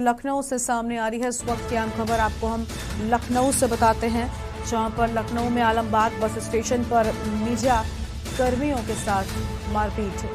लखनऊ से सामने आ रही है इस वक्त की अहम खबर। आपको हम लखनऊ से बताते हैं, जहां पर लखनऊ में आलमबाग बस स्टेशन पर मीडिया कर्मियों के साथ मारपीट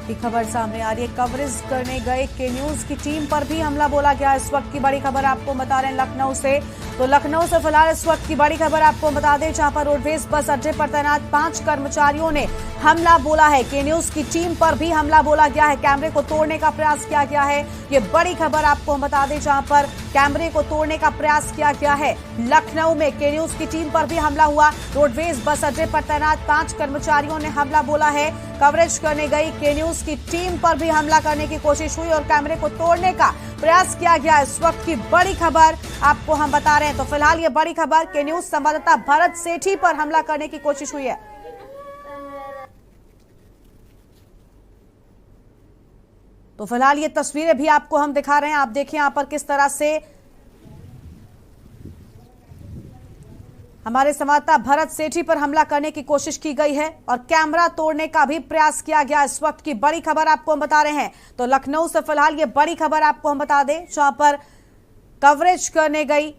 की खबर सामने आ रही है। कवरेज करने गए के न्यूज की टीम पर भी हमला बोला गया। इस वक्त की बड़ी खबर आपको बता रहे हैं लखनऊ से। तो लखनऊ से फिलहाल इस वक्त की बड़ी खबर आपको बता दें, जहां पर रोडवेज बस अड्डे पर तैनात 5 कर्मचारियों ने हमला बोला है। के न्यूज की टीम पर भी हमला बोला गया है। कैमरे को तोड़ने का प्रयास किया गया है। ये बड़ी खबर आपको हम बता दें, जहां पर कैमरे को तोड़ने का प्रयास किया गया है। लखनऊ में के न्यूज की टीम पर भी हमला हुआ। रोडवेज बस अड्डे पर तैनात 5 कर्मचारियों ने हमला बोला है। कवरेज करने गई के न्यूज की टीम पर भी हमला करने की कोशिश हुई और कैमरे को तोड़ने का प्रयास किया गया। इस वक्त की बड़ी खबर आपको हम बता रहे हैं। तो फिलहाल ये बड़ी खबर, के न्यूज संवाददाता भरत सेठी पर हमला करने की कोशिश हुई है। तो फिलहाल ये तस्वीरें भी आपको हम दिखा रहे हैं। आप देखिए यहां पर किस तरह से हमारे संवाददाता भरत सेठी पर हमला करने की कोशिश की गई है और कैमरा तोड़ने का भी प्रयास किया गया। इस वक्त की बड़ी खबर आपको हम बता रहे हैं। तो लखनऊ से फिलहाल ये बड़ी खबर आपको हम बता दें, जहां पर कवरेज करने गई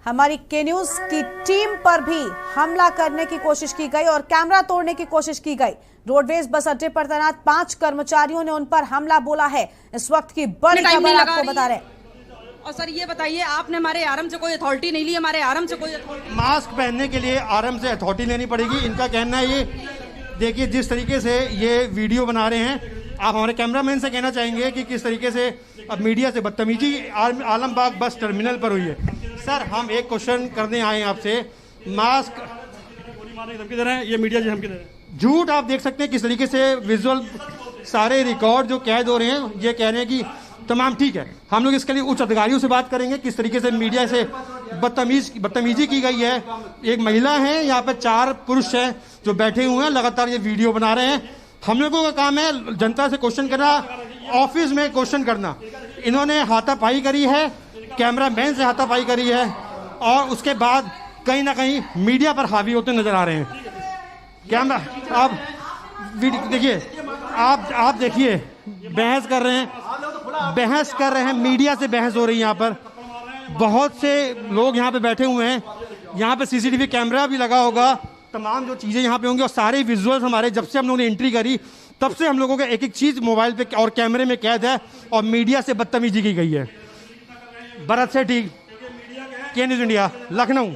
हमारी के न्यूज की टीम पर भी हमला करने की कोशिश की गई और कैमरा तोड़ने की कोशिश की गई। रोडवेज बस अड्डे पर तैनात 5 कर्मचारियों ने उन पर हमला बोला है। इस वक्त की बड़ी खबर आपको बता रहे हैं। और सर ये बताइए, आपने हमारे आरएम से कोई अथॉरिटी नहीं ली? हमारे आरएम से कोई अथॉरिटी? मास्क पहनने के लिए आरएम से अथॉरिटी लेनी पड़ेगी। इनका कहना है ये देखिए जिस तरीके से ये वीडियो बना रहे हैं, आप हमारे कैमरामैन से कहना चाहेंगे कि किस तरीके से अब मीडिया से बदतमीजी आलमबाग बस टर्मिनल पर हुई है। सर हम एक क्वेश्चन करने आए हैं आपसे। मास्क गोली मारने की धमकी दे रहे हैं, ये मीडिया से धमकी दे रहे हैं। झूठ आप देख सकते हैं किस तरीके से विजुअल सारे रिकॉर्ड जो कैद हो रहे हैं, ये कह रहे हैं कि तमाम ठीक है। हम लोग इसके लिए उच्च अधिकारियों से बात करेंगे किस तरीके से मीडिया से बदतमीजी की गई है। एक महिला है, यहाँ पे 4 पुरुष हैं जो बैठे हुए हैं, लगातार ये वीडियो बना रहे हैं। हम लोगों का काम है जनता से क्वेश्चन करना, ऑफिस में क्वेश्चन करना। इन्होंने हाथापाई करी है, कैमरामैन से हाथापाई करी है और उसके बाद कहीं ना कहीं मीडिया पर हावी होते नजर आ रहे हैं। कैमरा आप देखिए, आप देखिए बहस कर रहे हैं, मीडिया से बहस हो रही है। यहाँ पर बहुत से लोग यहाँ पे बैठे हुए हैं। यहाँ पे सीसीटीवी कैमरा भी लगा होगा, तमाम जो चीज़ें यहाँ पे होंगी और सारे विजुअल्स हमारे जब से हम लोगों ने एंट्री करी तब से हम लोगों का एक एक चीज़ मोबाइल पे और कैमरे में कैद है और मीडिया से बदतमीजी की गई है। भरत सेठी, के न्यूज़ इंडिया, लखनऊ।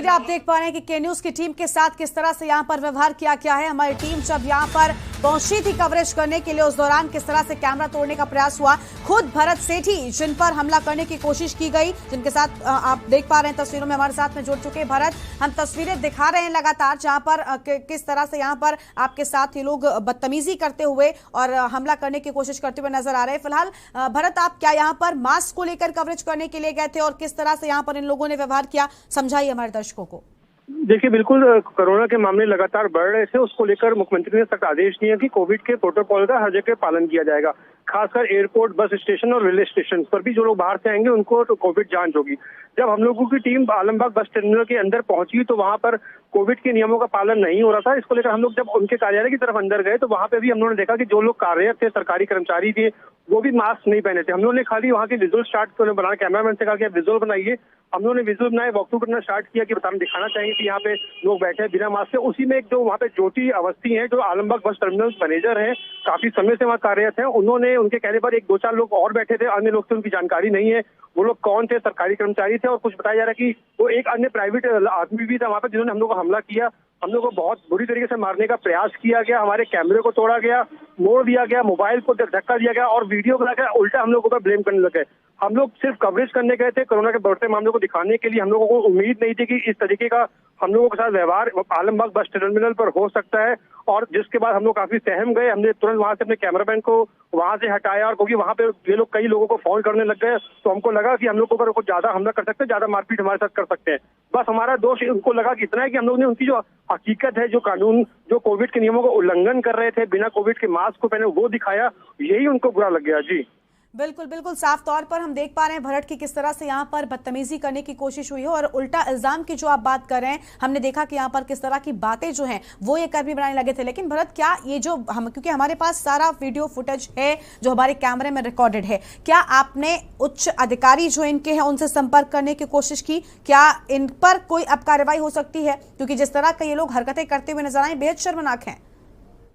आप देख पा रहे हैं कि के न्यूज की टीम के साथ किस तरह से यहां पर व्यवहार किया गया है। हमारी टीम जब यहां पर पहुंची थी कवरेज करने के लिए, उस दौरान किस तरह से कैमरा तोड़ने का प्रयास हुआ। खुद भरत सेठी जिन पर हमला करने की कोशिश की गई, जिनके साथ आप देख पा रहे हैं तस्वीरों में हमारे साथ में जुड़ चुके हैं भरत, हम तस्वीरें दिखा रहे हैं लगातार, जहां पर किस तरह से यहां पर आपके साथ ये लोग बदतमीजी करते हुए और हमला करने की कोशिश करते हुए नजर आ रहे हैं। फिलहाल भरत, आप क्या यहाँ पर मास्क को लेकर कवरेज करने के लिए गए थे और किस तरह से यहाँ पर इन लोगों ने व्यवहार किया, समझाइए हमारे दर्शकों को। देखिए, बिल्कुल कोरोना के मामले लगातार बढ़ रहे थे, उसको लेकर मुख्यमंत्री ने सख्त आदेश दिए कि कोविड के प्रोटोकॉल का हर जगह पालन किया जाएगा। खासकर एयरपोर्ट, बस स्टेशन और रेलवे स्टेशन पर भी जो लोग बाहर से आएंगे उनको तो कोविड जांच होगी। जब हम लोगों की टीम आलमबाग बस टर्मिनल के अंदर पहुंची तो वहां पर कोविड के नियमों का पालन नहीं हो रहा था। इसको लेकर हम लोग जब उनके कार्यालय की तरफ अंदर गए तो वहां पे भी हम लोगों ने देखा कि जो लोग कार्यरत थे, सरकारी कर्मचारी थे, वो भी मास्क नहीं पहने थे। हम लोगों ने खाली वहाँ के विजुअल स्टार्ट बनाना, कैमरामैन से कहा कि आप विजुअल बनाइए। हम लोगों ने विजुअल बनाए, वॉक थ्रू करना स्टार्ट किया कि हम दिखाना चाहेंगे कि यहाँ पे लोग बैठे हैं बिना मास्क के। उसी में एक जो वहाँ पे ज्योति अवस्थी है, जो आलमबाग बस टर्मिनल मैनेजर है, काफी समय से वहाँ कार्यरत है, उन्होंने उनके कहने पर 1-2-4 लोग और बैठे थे, अन्य लोग थे उनकी जानकारी नहीं है वो लोग कौन थे, सरकारी कर्मचारी थे। और कुछ बताया जा रहा है कि वो एक अन्य प्राइवेट आदमी भी था वहाँ पे, जिन्होंने हम लोग को हमला किया। हम लोग को बहुत बुरी तरीके से मारने का प्रयास किया गया, हमारे कैमरे को तोड़ा गया, मोड़ दिया गया, मोबाइल को धक्का दिया गया और वीडियो बना के उल्टा हम लोगों पर ब्लेम करने लगे। हम लोग सिर्फ कवरेज करने गए थे, कोरोना के बढ़ते मामलों को दिखाने के लिए। हम लोगों को उम्मीद नहीं थी कि इस तरीके का हम लोगों के साथ व्यवहार आलमबाग बस टर्मिनल पर हो सकता है। और जिसके बाद हम लोग काफी सहम गए। हमने तुरंत वहां से अपने कैमरामैन को वहां से हटाया, और क्योंकि वहां पे ये लोग कई लोगों को फोन करने लग गए तो हमको लगा कि हम लोग को कुछ ज्यादा हमला कर सकते हैं, ज्यादा मारपीट हमारे साथ कर सकते हैं। बस हमारा दोष उनको लगा कि इतना है कि हम लोग ने उनकी जो हकीकत है, जो कानून, जो कोविड के नियमों का उल्लंघन कर रहे थे, बिना कोविड के मास्क को पहने, वो दिखाया। यही उनको बुरा लग गया। जी बिल्कुल बिल्कुल साफ तौर पर हम देख पा रहे हैं भरत की किस तरह से यहाँ पर बदतमीजी करने की कोशिश हुई है और उल्टा इल्जाम की जो आप बात कर रहे हैं, हमने देखा कि यहाँ पर किस तरह की बातें जो हैं वो ये कर्मी बनाने लगे थे। लेकिन भरत, क्या ये जो हम, क्योंकि हमारे पास सारा वीडियो फुटेज है जो हमारे कैमरे में रिकॉर्डेड है, क्या आपने उच्च अधिकारी जो इनके हैं उनसे संपर्क करने की कोशिश की? क्या इन पर कोई अब कार्रवाई हो सकती है? क्योंकि जिस तरह का ये लोग हरकतें करते हुए नजर आए, बेहद शर्मनाक है।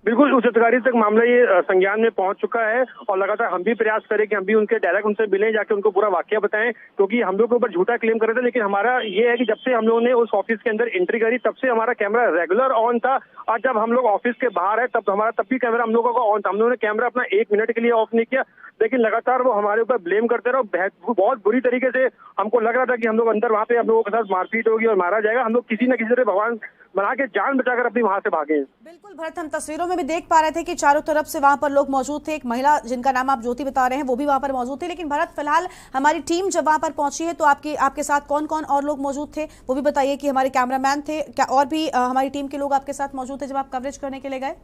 बिल्कुल उच्च अधिकारी तक मामला ये संज्ञान में पहुंच चुका है और लगातार हम भी प्रयास करें कि हम भी उनके डायरेक्ट उनसे मिलें, जाके उनको पूरा वाकया बताएं, क्योंकि हम लोग के ऊपर झूठा क्लेम कर रहे थे। लेकिन हमारा ये है कि जब से हम लोगों ने उस ऑफिस के अंदर एंट्री करी तब से हमारा कैमरा रेगुलर ऑन था, और जब हम लोग ऑफिस के बाहर है तब भी कैमरा हम लोगों का ऑन था। हम लोगों ने कैमरा अपना 1 मिनट के लिए ऑफ नहीं किया, लेकिन लगातार वो हमारे ऊपर ब्लेम करते रहे। बहुत बुरी तरीके से हमको लग रहा था कि हम लोग अंदर वहाँ पे हम लोगों के साथ मारपीट होगी और मारा जाएगा। हम लोग किसी न किसी तरह भगवान बना के जान बचाकर अपनी वहां से भागे। बिल्कुल भरत, हम तस्वीरों में भी देख पा रहे थे कि चारों तरफ से वहां पर लोग मौजूद थे। एक महिला जिनका नाम आप ज्योति बता रहे हैं वो भी वहां पर मौजूद थे। लेकिन भरत, फिलहाल हमारी टीम जब वहां पर पहुंची है तो आपके साथ कौन कौन और लोग मौजूद थे वो भी बताइए। कि हमारे कैमरामैन थे क्या, और भी हमारी टीम के लोग आपके साथ मौजूद थे जब आप कवरेज करने के लिए गए?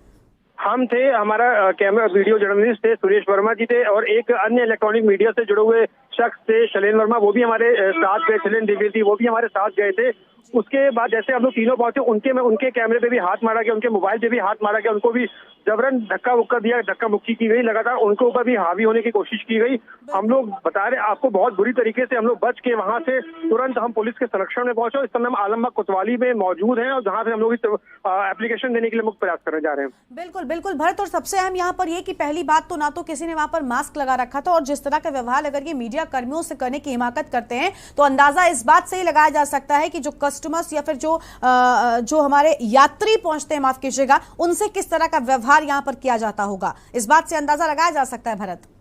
हम थे, हमारा कैमरा वीडियो जर्नलिस्ट थे सुरेश वर्मा जी थे, और एक अन्य इलेक्ट्रॉनिक मीडिया से जुड़े हुए शख्स थे शैलेन वर्मा, वो भी हमारे साथ गए। शैलेन द्विवेदी वो भी हमारे साथ गए थे। उसके बाद जैसे हम लोग तीनों पहुंचे उनके कैमरे पे भी हाथ मारा गया, उनके मोबाइल पे भी हाथ मारा गया, उनको भी जबरन धक्का मुक्का दिया, धक्का मुक्की की गई, लगातार उनके ऊपर भी हावी होने की कोशिश की गई। हम लोग बता रहे आपको बहुत बुरी तरीके से हम लोग बच के वहां से तुरंत हम पुलिस के संरक्षण में पहुंचे। इस समय हम आलमबाग कोतवाली में मौजूद हैं और जहां से हम लोग एप्लीकेशन देने के लिए मुक्त प्रयास करने जा रहे हैं। बिल्कुल बिल्कुल भरत, और सबसे अहम यहाँ पर ये कि पहली बात तो ना तो किसी ने वहां पर मास्क लगा रखा था, और जिस तरह का व्यवहार अगर ये मीडिया कर्मियों से करने की हिमाकत करते हैं तो अंदाजा इस बात से ही लगाया जा सकता है कि जो कस्टमर्स या फिर जो हमारे यात्री पहुंचते हैं, माफ कीजिएगा, उनसे किस तरह का व्यवहार यहाँ पर किया जाता होगा। इस बात से अंदाजा लगाया जा सकता है भरत।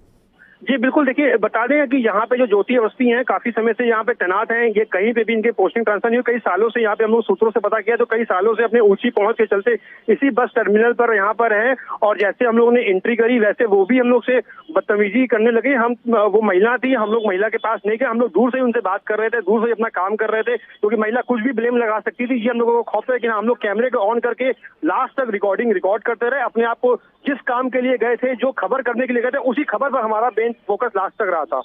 जी बिल्कुल, देखिए बता दें कि यहाँ पे जो ज्योति अवस्थी हैं काफी समय से यहाँ पे तैनात हैं। ये कहीं पे भी इनके पोस्टिंग ट्रांसफर नहीं हुई। कई सालों से यहाँ पे हम लोग सूत्रों से पता किया तो कई सालों से अपने ऊंची पहुंच के चलते इसी बस टर्मिनल पर यहाँ पर हैं, और जैसे हम लोगों ने एंट्री करी वैसे वो भी हम लोग से बदतमीजी करने लगे। वो महिला थी, हम लोग महिला के पास नहीं गए, हम लोग दूर से ही उनसे बात कर रहे थे, दूर से ही अपना काम कर रहे थे, क्योंकि महिला कुछ भी ब्लेम लगा सकती थी, ये हम लोगों को खौफ है। लेकिन हम लोग कैमरे को ऑन करके लास्ट तक रिकॉर्ड करते रहे, अपने आप को जिस काम के लिए गए थे, जो खबर करने के लिए गए थे, उसी खबर पर हमारा मेन फोकस लास्ट तक रहा था।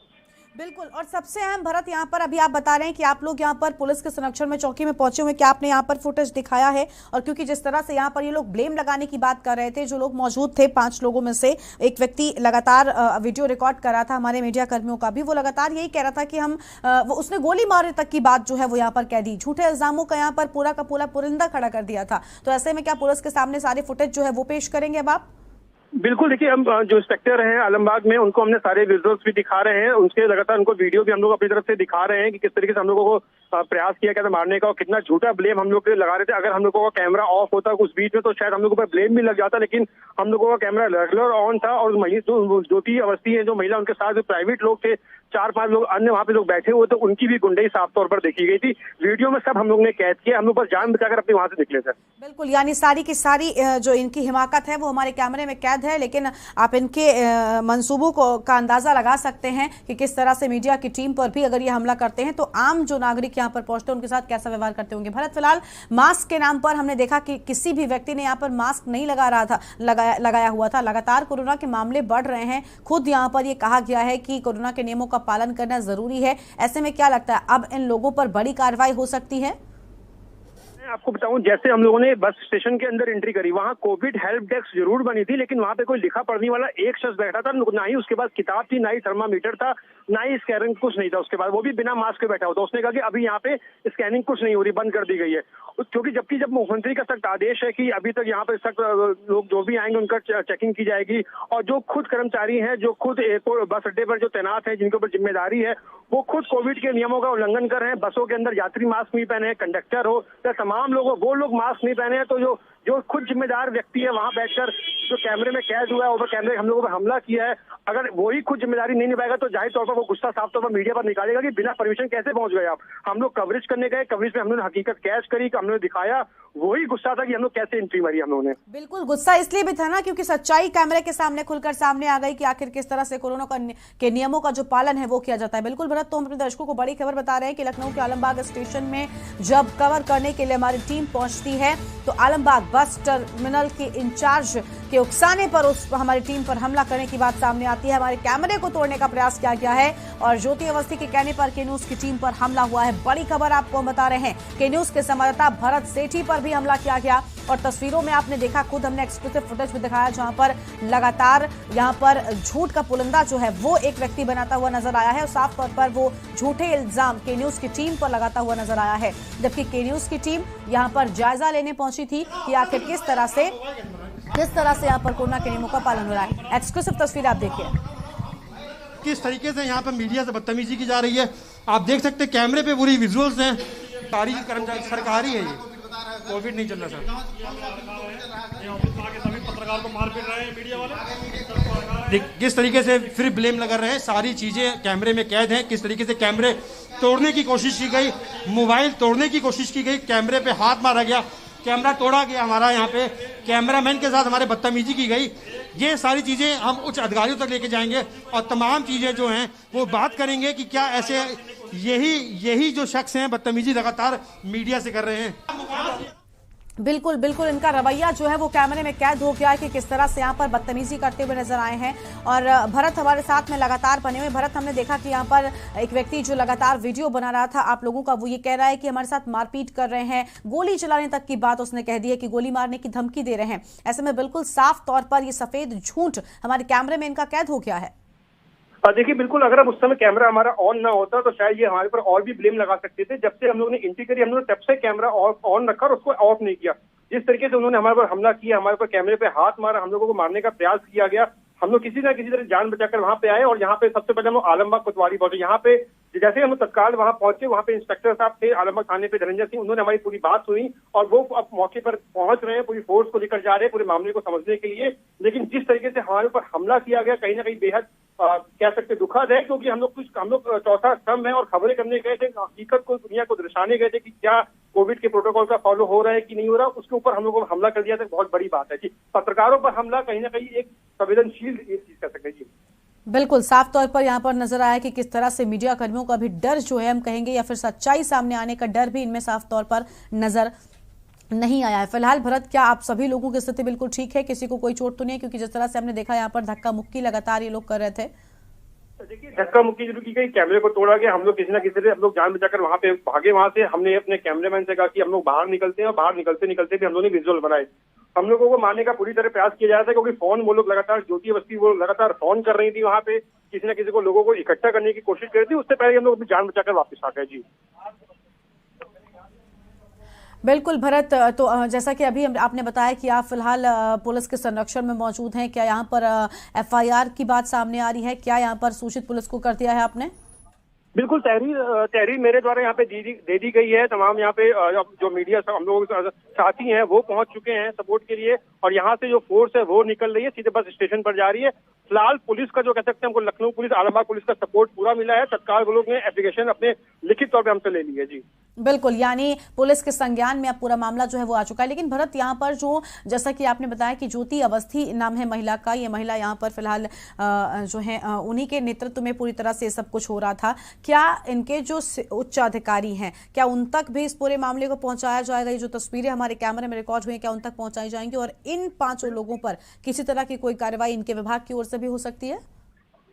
बिल्कुल, और सबसे अहम भरत, यहाँ पर अभी आप बता रहे हैं कि आप लोग यहाँ पर पुलिस के संरक्षण में चौकी में पहुंचे हुए, क्या आपने यहाँ पर फुटेज दिखाया है? और क्योंकि जिस तरह से यहाँ पर ये लोग ब्लेम लगाने की बात कर रहे थे, जो लोग मौजूद थे 5 लोगों में से एक व्यक्ति लगातार वीडियो रिकॉर्ड कर रहा था हमारे मीडिया कर्मियों का भी, वो लगातार यही कह रहा था कि हम उसने गोली मारने तक की बात जो है वो यहाँ पर कह दी। झूठे इल्जामों का यहाँ पर पूरा का पूरा पुरिंदा खड़ा कर दिया था। तो ऐसे में क्या पुलिस के सामने सारे फुटेज जो है वो पेश करेंगे अब आप? बिल्कुल, देखिए हम जो इंस्पेक्टर हैं आलमबाग में उनको हमने सारे विजुअल्स भी दिखा रहे हैं, उनके लगातार उनको वीडियो भी हम लोग अपनी तरफ से दिखा रहे हैं कि किस तरीके से हम लोगों को प्रयास किया गया था मारने का और कितना झूठा ब्लेम हम लोग लगा रहे थे। अगर हम लोगों का कैमरा ऑफ होता उस बीच में तो शायद हम लोगों पर ब्लेम भी लग जाता, लेकिन हम लोगों का कैमरा रेगुलर ऑन था। और ज्योति अवस्थी है जो महिला, उनके साथ जो प्राइवेट लोग थे 4-5 लोग अन्य वहाँ पे लोग बैठे हुए थे, उनकी भी गुंडई साफ तौर पर देखी गई थी। वीडियो में सब हम लोग ने कैद किया, हम लोग बस जान बचाकर अपने वहां से निकले थे। बिल्कुल, यानी सारी की सारी जो इनकी हिमाकत है वो हमारे कैमरे में कैद है, लेकिन आप इनके मंसूबों का अंदाजा लगा सकते हैं कि किस तरह से मीडिया की टीम पर भी अगर ये हमला करते हैं तो आम जो नागरिक यहाँ पर पहुंचते हैं उनके साथ कैसा व्यवहार करते होंगे। भरत, फिलहाल मास्क के नाम पर हमने देखा कि किसी भी व्यक्ति ने यहाँ पर मास्क नहीं लगाया हुआ था। लगातार कोरोना के मामले बढ़ रहे हैं, खुद यहाँ पर ये कहा गया है कि कोरोना के नियमों का पालन करना जरूरी है। ऐसे में क्या लगता है अब इन लोगों पर बड़ी कार्रवाई हो सकती है? आपको बताऊं, जैसे हम लोगों ने बस स्टेशन के अंदर एंट्री करी, वहाँ कोविड हेल्प डेस्क जरूर बनी थी, लेकिन वहाँ पे कोई लिखा पढ़ने वाला एक शख्स बैठा था, ना ही उसके पास किताब थी, ना ही थर्मामीटर था, ना ही स्कैनिंग कुछ नहीं था। उसके बाद वो भी बिना मास्क के बैठा हुआ था। उसने कहा कि अभी यहाँ पे स्कैनिंग कुछ नहीं हो रही, बंद कर दी गई है, क्योंकि जब मुख्यमंत्री का सख्त आदेश है कि अभी तक यहाँ पे सख्त लोग जो भी आएंगे उनका चेकिंग की जाएगी, और जो खुद कर्मचारी हैं, जो खुद एयरपोर्ट बस अड्डे पर जो तैनात है, जिनके ऊपर जिम्मेदारी है, वो खुद कोविड के नियमों का उल्लंघन कर रहे हैं। बसों के अंदर यात्री मास्क नहीं पहने हैं, कंडक्टर हो या तमाम लोग, वो लोग मास्क नहीं पहने हैं, तो जो खुद जिम्मेदार व्यक्ति है वहां बैठकर जो कैमरे में कैद हुआ है, ऊपर कैमरे हम लोगों पर हमला किया है, अगर वही खुद जिम्मेदारी नहीं निभाएगा तो जाहिर तौर पर वो गुस्सा साफ तौर पर मीडिया पर निकालेगा कि बिना परमिशन कैसे पहुंच गए आप। हम लोग कवरेज करने गए, कवरेज में हमने हकीकत कैच करी, हमने दिखाया, वही गुस्सा था कि हम लोग कैसे एंट्री मारी हम लोगों ने। बिल्कुल, गुस्सा इसलिए भी था ना क्योंकि सच्चाई कैमरे के सामने खुलकर सामने आ गई कि आखिर किस तरह से कोरोना के नियमों का जो पालन है वो किया जाता है। बिल्कुल भरत, तो हम अपने दर्शकों को बड़ी खबर बता रहे हैं कि लखनऊ के आलमबाग स्टेशन में जब कवर करने के लिए हमारी टीम पहुंचती है तो आलमबाग बस टर्मिनल के इंचार्ज के उकसाने पर उस हमारी टीम पर हमला करने की बात सामने आती है। हमारे कैमरे को तोड़ने का प्रयास किया गया है और ज्योति अवस्थी के कहने पर के न्यूज की टीम पर हमला हुआ है। बड़ी खबर आपको हम बता रहे हैं के न्यूज के संवाददाता भरत सेठी पर भी हमला किया गया और तस्वीरों में आपने देखा, खुद हमने एक्सक्लूसिव फुटेज में दिखाया जहां पर लगातार यहां पर झूठ का पुलिंदा जो है वो एक व्यक्ति बनाता हुआ नजर आया है और साफ तौर पर वो झूठे इल्जाम के न्यूज की टीम पर लगाता हुआ नजर आया है। जबकि के न्यूज की टीम यहां पर जायजा लेने पहुंची थी कि आखिर किस तरह से यहां पर कोरोना के नियमों का पालन हो रहा है। एक्सक्लूसिव तस्वीर आप देखिए किस तरीके से यहाँ पर मीडिया से बदतमीजी की जा रही है। आप देख सकते हैं कैमरे पे पूरी विजुअल्स हैं। सरकारी कर्मचारी सरकारी है, ये कोविड नहीं चल रहा सर। पत्रकार को मार पीट रहे हैं मीडिया वाले। किस तरीके से फिर ब्लेम लगा रहे हैं, सारी चीजें कैमरे में कैद हैं। किस तरीके से कैमरे तोड़ने की कोशिश की गई, मोबाइल तोड़ने की कोशिश की गई, कैमरे पे हाथ मारा गया, कैमरा तोड़ा गया हमारा, यहाँ पे कैमरामैन के साथ हमारे बदतमीजी की गई। ये सारी चीजें हम उच्च अधिकारियों तक लेके जाएंगे और तमाम चीजें जो हैं वो बात करेंगे कि क्या ऐसे यही जो शख्स हैं बदतमीजी लगातार मीडिया से कर रहे हैं। बिल्कुल बिल्कुल इनका रवैया जो है वो कैमरे में कैद हो गया है कि किस तरह से यहाँ पर बदतमीजी करते हुए नजर आए हैं। और भरत हमारे साथ में लगातार बने हुए। भरत, हमने देखा कि यहाँ पर एक व्यक्ति जो लगातार वीडियो बना रहा था आप लोगों का, वो ये कह रहा है कि हमारे साथ मारपीट कर रहे हैं, गोली चलाने तक की बात उसने कह दी है कि गोली मारने की धमकी दे रहे हैं। ऐसे में बिल्कुल साफ तौर पर ये सफेद झूठ हमारे कैमरे में इनका कैद हो गया है। देखिए बिल्कुल, अगर अब उस समय कैमरा हमारा ऑन ना होता तो शायद ये हमारे पर और भी ब्लेम लगा सकते थे। जब से हम लोगों ने एंट्री करी, हम लोगों ने तब से कैमरा ऑन रखा और उसको ऑफ नहीं किया। जिस तरीके से उन्होंने हमारे पर हमला किया, हमारे पर कैमरे पे हाथ मारा, हम लोगों को मारने का प्रयास किया गया, हम लोग किसी ना किसी तरह जान बचाकर वहां पे आए। और यहाँ पे सबसे पहले हम लोग आलमबाग कोतवाली पहुंचे। यहाँ पे जैसे हम तत्काल वहां पहुंचे, वहां पे इंस्पेक्टर साहब थे आलमबाग थाने पे, धनंजय सिंह, उन्होंने हमारी पूरी बात सुनी और वो अब मौके पर पहुंच रहे हैं, पूरी फोर्स को लेकर जा रहे हैं पूरे मामले को समझने के लिए। लेकिन जिस तरीके से हमारे ऊपर हमला किया गया, कहीं ना कहीं बेहद कह सकते दुखद है, क्योंकि हम लोग चौथा स्तंभ है और खबरें करने गए थे, हकीकत को दुनिया को दर्शाने गए थे कि क्या कोविड के प्रोटोकॉल का फॉलो हो रहा है कि नहीं हो रहा। उसके ऊपर हम लोगों को हमला कर दिया था, बहुत बड़ी बात है जी। पत्रकारों पर हमला कहीं ना कहीं एक संवेदनशील चीज कर सकते हैं जी। बिल्कुल साफ तौर पर यहाँ पर नजर आया कि किस तरह से मीडिया कर्मियों का भी डर जो है हम कहेंगे या फिर सच्चाई सामने आने का डर भी इनमें साफ तौर पर नजर नहीं आया है। फिलहाल भरत, क्या आप सभी लोगों की स्थिति बिल्कुल ठीक है, किसी को कोई चोट तो नहीं है? क्योंकि जिस तरह से हमने देखा यहाँ पर धक्का मुक्की लगातार ये लोग कर रहे थे। देखिए धक्का मुक्की जरूर की गई, कैमरे को तोड़ा गया, हम लोग किसी ना किसी तरह हम लोग जान बचाकर वहां पे भागे। वहां से हमने अपने कैमरामैन से कहा कि हम लोग बाहर निकलते हैं और बाहर निकलते निकलते भी हम लोगों ने विजुअल बनाए। हम लोगों को मारने का पूरी तरह प्रयास किया जा रहा था, क्योंकि फोन वो लोग लगातार, ज्योति अवस्थी वो लगातार फोन कर रही थी वहां पे, किसी न किसी को लोगों को इकट्ठा करने की कोशिश कर रही थी। उससे पहले हम लोग अपनी जान बचाकर वापस आ गए जी। बिल्कुल भरत, तो जैसा कि अभी आपने बताया कि आप फिलहाल पुलिस के संरक्षण में मौजूद हैं, क्या यहाँ पर एफआईआर की बात सामने आ रही है? क्या यहाँ पर सूचित पुलिस को कर दिया है आपने? बिल्कुल, तहरीर मेरे द्वारा यहाँ पे दे दी गई है। तमाम यहाँ पे जो मीडिया हम लोग साथी हैं वो पहुंच चुके हैं सपोर्ट के लिए और यहाँ से जो फोर्स है वो निकल रही है, सीधे बस स्टेशन पर जा रही है। फिलहाल पुलिस का जो कह सकते हैं, हमको लखनऊ पुलिस, आलमबाग पुलिस का सपोर्ट पूरा मिला है। तत्काल वो लोग ने एप्लीकेशन अपने लिखित तौर पे हमसे ले ली है जी। बिल्कुल, यानी पुलिस के संज्ञान में अब पूरा मामला जो है वो आ चुका है। लेकिन भरत, यहाँ पर जो जैसा कि आपने बताया कि ज्योति अवस्थी नाम है महिला का, ये महिला यहाँ पर फिलहाल जो है उन्हीं के नेतृत्व में पूरी तरह से सब कुछ हो रहा था। क्या इनके जो उच्च अधिकारी हैं, क्या उन तक भी इस पूरे मामले को पहुंचाया जाएगा? ये जो तस्वीरें हमारे कैमरे में रिकॉर्ड हुई, क्या उन तक पहुंचाई जाएंगी? और इन 5 लोगों पर किसी तरह की कोई कार्रवाई इनके विभाग की ओर से भी हो सकती है?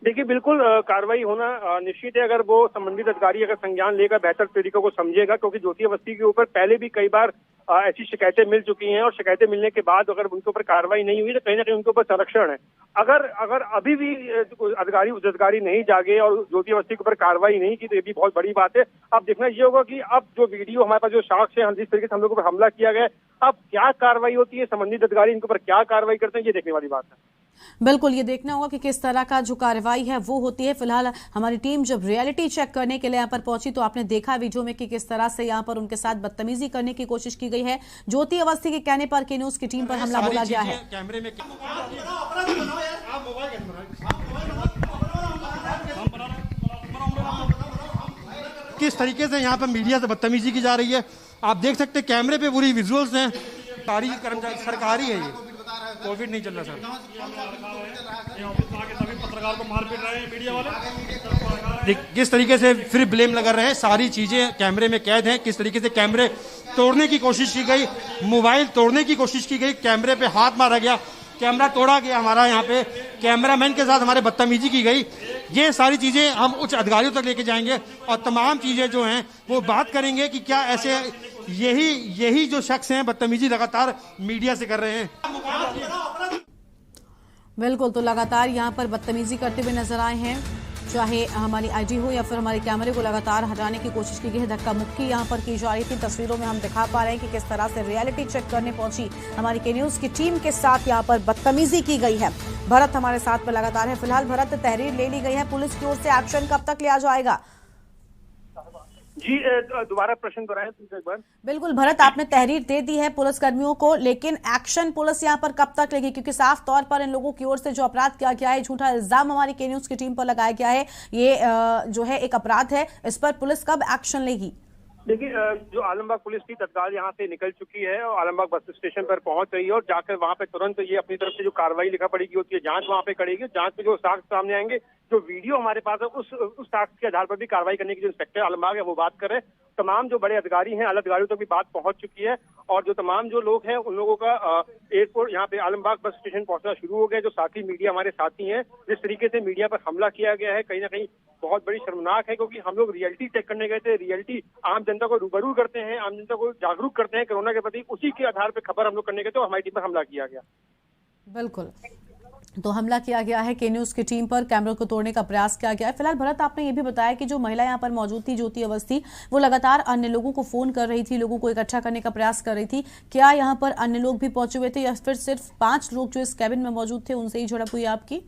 देखिए बिल्कुल कार्रवाई होना निश्चित है, अगर वो संबंधित अधिकारी अगर संज्ञान लेकर बेहतर तरीकों को समझेगा, क्योंकि ज्योति अवस्थी के ऊपर पहले भी कई बार ऐसी शिकायतें मिल चुकी हैं और शिकायतें मिलने के बाद अगर उनके ऊपर कार्रवाई नहीं हुई तो कहीं ना कहीं उनके ऊपर संरक्षण है। अगर अभी भी उच्च अधिकारी नहीं जागे और ज्योति अवस्थी के ऊपर कार्रवाई नहीं की तो ये भी बहुत बड़ी बात है। अब देखना ये होगा कि अब जो वीडियो हमारे पास जो साक्ष्य है, जिस तरीके से हम लोगों पर हमला किया गया, अब क्या कार्रवाई होती है, संबंधित अधिकारी इनके ऊपर क्या कार्रवाई करते हैं, ये देखने वाली बात है। बिल्कुल, ये देखना होगा कि किस तरह का जो कार्रवाई है वो होती है। फिलहाल हमारी टीम जब रियलिटी चेक करने के लिए यहाँ पर पहुंची तो आपने देखा वीडियो में कि किस तरह से यहाँ पर उनके साथ बदतमीजी करने की कोशिश की गई है। ज्योति अवस्थी के कहने पर के न्यूज की टीम पर हमला बोला गया है। कैमरे में किस तरीके से यहाँ पर मीडिया से बदतमीजी की जा रही है, आप देख सकते हैं कैमरे पे पूरी विजुअल्स हैं। सरकारी कर्मचारी सरकारी है, ये कोविड नहीं चल रहा सर। पत्रकार को मार पीट रहे हैं मीडिया वाले। किस तरीके से फिर ब्लेम लगा रहे हैं, सारी चीजें कैमरे में कैद हैं। किस तरीके से कैमरे तोड़ने की कोशिश की गई, मोबाइल तोड़ने की कोशिश की गई, कैमरे पे हाथ मारा गया, कैमरा तोड़ा गया हमारा, यहाँ पे कैमरामैन के साथ हमारे बदतमीजी की गई। ये सारी चीज़ें हम उच्च अधिकारियों तक लेके जाएंगे और तमाम चीज़ें जो हैं वो बात करेंगे कि क्या ऐसे यही जो शख्स हैं बदतमीजी लगातार मीडिया से कर रहे हैं। बिल्कुल, तो लगातार यहाँ पर बदतमीजी करते हुए नजर आए हैं, चाहे हमारी आईडी हो या फिर हमारे कैमरे को लगातार हटाने की कोशिश की गई है। धक्का मुक्की यहाँ पर की जा रही थी। तस्वीरों में हम दिखा पा रहे हैं कि किस तरह से रियलिटी चेक करने पहुंची हमारी के न्यूज की टीम के साथ यहाँ पर बदतमीजी की गई है। भरत हमारे साथ में लगातार है। फिलहाल भरत, तहरीर ले ली गई है, पुलिस की ओर से एक्शन कब तक लिया जाएगा? जी दोबारा प्रश्न दोहराएं एक बार। बिल्कुल भरत, आपने तहरीर दे दी है पुलिस कर्मियों को, लेकिन एक्शन पुलिस यहाँ पर कब तक लेगी? क्योंकि साफ तौर पर इन लोगों की ओर से जो अपराध किया गया है, झूठा इल्जाम हमारी के न्यूज की टीम पर लगाया गया है, ये जो है एक अपराध है। इस पर पुलिस कब एक्शन लेगी? देखिए, जो आलमबाग पुलिस की तत्काल यहाँ से निकल चुकी है और आलमबाग बस स्टेशन पर पहुंच रही है और जाकर वहाँ पे तुरंत ये अपनी तरफ से जो कार्रवाई लिखा पड़ेगी होती है, जांच वहाँ पे करेगी। जांच में जो साक्ष्य सामने आएंगे, जो वीडियो हमारे पास है, उस साक्ष्य के आधार पर भी कार्रवाई करने की जो इंस्पेक्टर आलमबाग है वो बात कर रहे हैं। तमाम जो बड़े अधिकारी हैं, आला अधिकारियों तक भी बात पहुंच चुकी है और जो तमाम जो लोग हैं उन लोगों का एयरपोर्ट यहाँ पे आलमबाग बस स्टेशन पहुंचना शुरू हो गया। जो साथी मीडिया हमारे साथी हैं, जिस तरीके से मीडिया पर हमला किया गया है, कहीं ना कहीं बहुत बड़ी शर्मनाक है, क्योंकि हम लोग रियलिटी चेक करने गए थे। रियलिटी आम जनता को रूबरू करते हैं, आम जनता को जागरूक करते हैं कोरोना के प्रति, उसी के आधार पर खबर हम लोग करने गए थे और हमारी टीम पर हमला किया गया। बिल्कुल, तो हमला किया गया है के न्यूज की टीम पर, कैमरों को तोड़ने का प्रयास किया गया है। फिलहाल भरत, आपने ये भी बताया कि जो महिला यहाँ पर मौजूद थी, ज्योति अवस्थी, वो लगातार अन्य लोगों को फोन कर रही थी, लोगों को इकट्ठा करने का प्रयास कर रही थी। क्या यहाँ पर अन्य लोग भी पहुंचे हुए थे या फिर सिर्फ 5 लोग जो इस कैबिन में मौजूद थे उनसे ही झड़प हुई आपकी?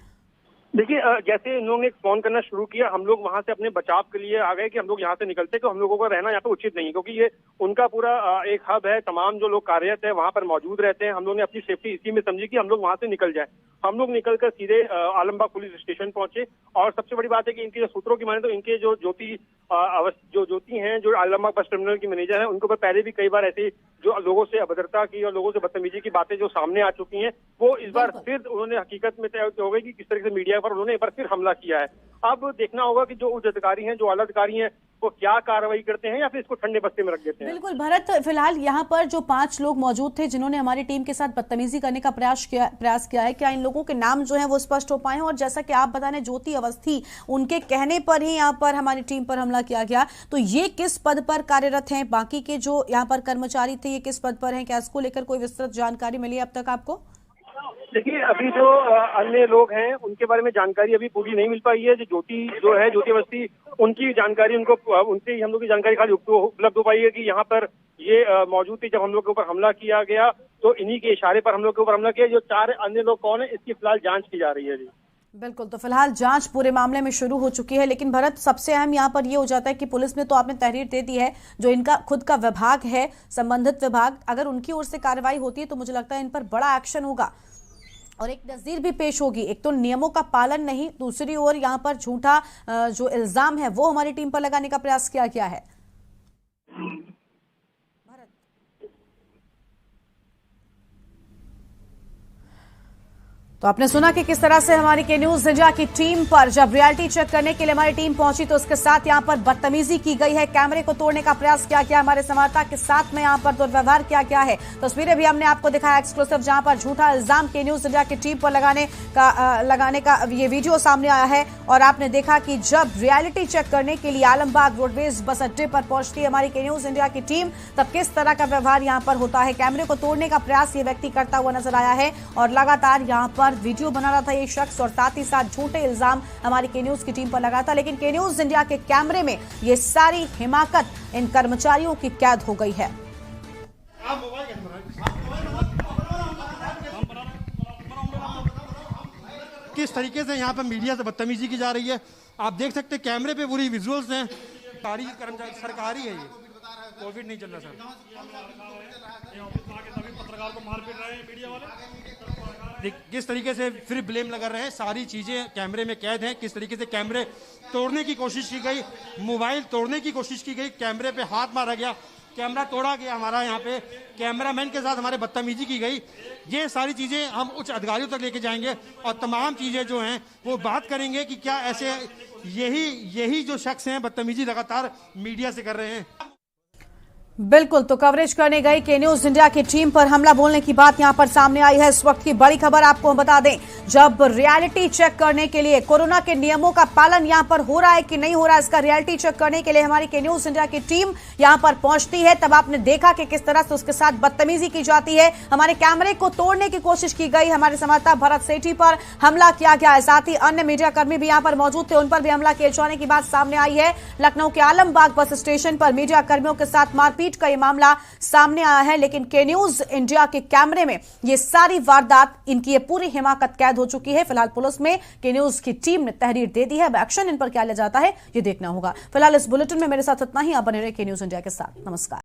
देखिए, जैसे इन लोगों ने फोन करना शुरू किया, हम लोग वहां से अपने बचाव के लिए आ गए कि हम लोग यहाँ से निकलते, कि हम लोगों का रहना यहाँ पे उचित नहीं है, क्योंकि ये उनका पूरा एक हब है। तमाम जो लोग कार्यरत है वहां पर मौजूद रहते हैं। हम लोग ने अपनी सेफ्टी इसी में समझी कि हम लोग वहां से निकल जाए। हम लोग निकलकर सीधे आलमबाग पुलिस स्टेशन पहुंचे और सबसे बड़ी बात है कि इनके सूत्रों की माने तो इनके जो ज्योति हैं, जो आलमबाग बस टर्मिनल की मैनेजर हैं, उनके ऊपर पहले भी कई बार ऐसे जो लोगों से अभद्रता की और लोगों से बदतमीजी की बातें जो सामने आ चुकी हैं, वो इस बार फिर उन्होंने हकीकत में तय हो गई कि किस तरह से मीडिया पर उन्होंने एक बार फिर हमला किया है। अब देखना होगा कि जो उच्च अधिकारी हैं, जो आला अधिकारी हैं, वो क्या कार्रवाई करते हैं या फिर इसको ठंडे बस्ते में रख देते हैं। बिल्कुल भरत, फिलहाल यहाँ पर जो 5 लोग मौजूद थे जिन्होंने हमारी टीम के साथ बदतमीजी करने का प्रयास किया है, क्या इन लोगों के नाम जो है वो स्पष्ट हो पाए हैं? और जैसा कि आप बता रहे, ज्योति अवस्थी, उनके कहने पर ही यहाँ पर हमारी टीम पर हमला किया गया, तो ये किस पद पर कार्यरत हैं? बाकी के जो यहाँ पर कर्मचारी थे, ये किस पद पर हैं? क्या इसको लेकर कोई विस्तृत जानकारी मिली अब तक आपको? देखिए, अभी जो अन्य लोग हैं उनके बारे में जानकारी अभी पूरी नहीं मिल पाई है। जो ज्योति अवस्थी, उनकी जानकारी उनसे ही हम लोग की जानकारी खाली उपलब्ध हो पाई है कि यहाँ पर ये मौजूद थी जब हम लोग के ऊपर हमला किया गया, तो इन्हीं के इशारे पर हम लोग के ऊपर हमला किया। जो 4 अन्य लोग कौन है, इसकी फिलहाल जांच की जा रही है। जी बिल्कुल, तो फिलहाल जांच पूरे मामले में शुरू हो चुकी है। लेकिन भरत, सबसे अहम यहाँ पर ये हो जाता है कि पुलिस ने तो आपने तहरीर दे दी है, जो इनका खुद का विभाग है, संबंधित विभाग, अगर उनकी ओर से कार्रवाई होती है तो मुझे लगता है इन पर बड़ा एक्शन होगा और एक नज़ीर भी पेश होगी। एक तो नियमों का पालन नहीं, दूसरी ओर यहाँ पर झूठा जो इल्जाम है वो हमारी टीम पर लगाने का प्रयास किया गया है। तो आपने सुना कि किस तरह से हमारी के न्यूज इंडिया की टीम पर जब रियलिटी चेक करने के लिए हमारी टीम पहुंची तो उसके साथ यहां पर बदतमीजी की गई है, कैमरे को तोड़ने का प्रयास किया गया, हमारे संवाददाता के साथ में यहां पर दुर्व्यवहार किया गया है। तस्वीरें भी हमने आपको दिखाया एक्सक्लूसिव, जहां पर झूठा इल्जाम के न्यूज इंडिया की टीम पर लगाने का ये वीडियो सामने आया है। और आपने देखा कि जब रियलिटी चेक करने के लिए आलमबाग रोडवेज बस अड्डे पर पहुंचती है हमारी के न्यूज इंडिया की टीम, तब किस तरह का व्यवहार यहाँ पर होता है। कैमरे को तोड़ने का प्रयास ये व्यक्ति करता हुआ नजर आया है और लगातार यहाँ पर वीडियो बना रहा था ये शख्स और साथ ही साथ झूठे इल्जाम हमारी के न्यूज की टीम पर लगा था। लेकिन के न्यूज इंडिया के कैमरे में ये सारी हिमाकत इन कर्मचारियों की कैद हो गई है। किस तरीके से यहाँ पर मीडिया से बदतमीजी की जा रही है, आप देख सकते हैं कैमरे पे पूरी विजुअल्स हैं। कर्मचारी सरकारी है, ये कोविड नहीं चल रहा सर। पत्रकार को मार पीट रहे हैं मीडिया वाले। किस तरीके से फिर ब्लेम लगा रहे हैं, सारी चीजें कैमरे में कैद हैं। किस तरीके से कैमरे तोड़ने की कोशिश की गई, मोबाइल तोड़ने की कोशिश की गई, कैमरे पे हाथ मारा गया, कैमरा तोड़ा गया हमारा, यहाँ पे कैमरामैन के साथ हमारे बदतमीजी की गई। ये सारी चीजें हम उच्च अधिकारियों तक लेके जाएंगे और तमाम चीजें जो हैं वो बात करेंगे कि क्या ऐसे यही जो शख्स हैं बदतमीजी लगातार मीडिया से कर रहे हैं। बिल्कुल, तो कवरेज करने गई के न्यूज इंडिया की टीम पर हमला बोलने की बात यहां पर सामने आई है। इस वक्त की बड़ी खबर आपको हम बता दें, जब रियलिटी चेक करने के लिए कोरोना के नियमों का पालन यहां पर हो रहा है कि नहीं हो रहा है, इसका रियलिटी चेक करने के लिए हमारी के न्यूज इंडिया की टीम यहां पर पहुंचती है। तब आपने देखा कि किस तरह से उसके साथ बदतमीजी की जाती है, हमारे कैमरे को तोड़ने की कोशिश की गई, हमारे संवाददाता भरत सेठी पर हमला किया गया है। साथ ही अन्य मीडिया कर्मी भी यहां पर मौजूद थे, उन पर भी हमला किए जाने की बात सामने आई है। लखनऊ के आलमबाग बस स्टेशन पर मीडिया कर्मियों के साथ मारपीट का यह मामला सामने आया है, लेकिन के न्यूज इंडिया के कैमरे में ये सारी वारदात, इनकी ये पूरी हिमाकत कैद हो चुकी है। फिलहाल पुलिस में के न्यूज की टीम ने तहरीर दे दी है। अब एक्शन इन पर क्या लिया जाता है ये देखना होगा। फिलहाल इस बुलेटिन में मेरे साथ इतना ही। आप बने रहे के न्यूज इंडिया के साथ। नमस्कार।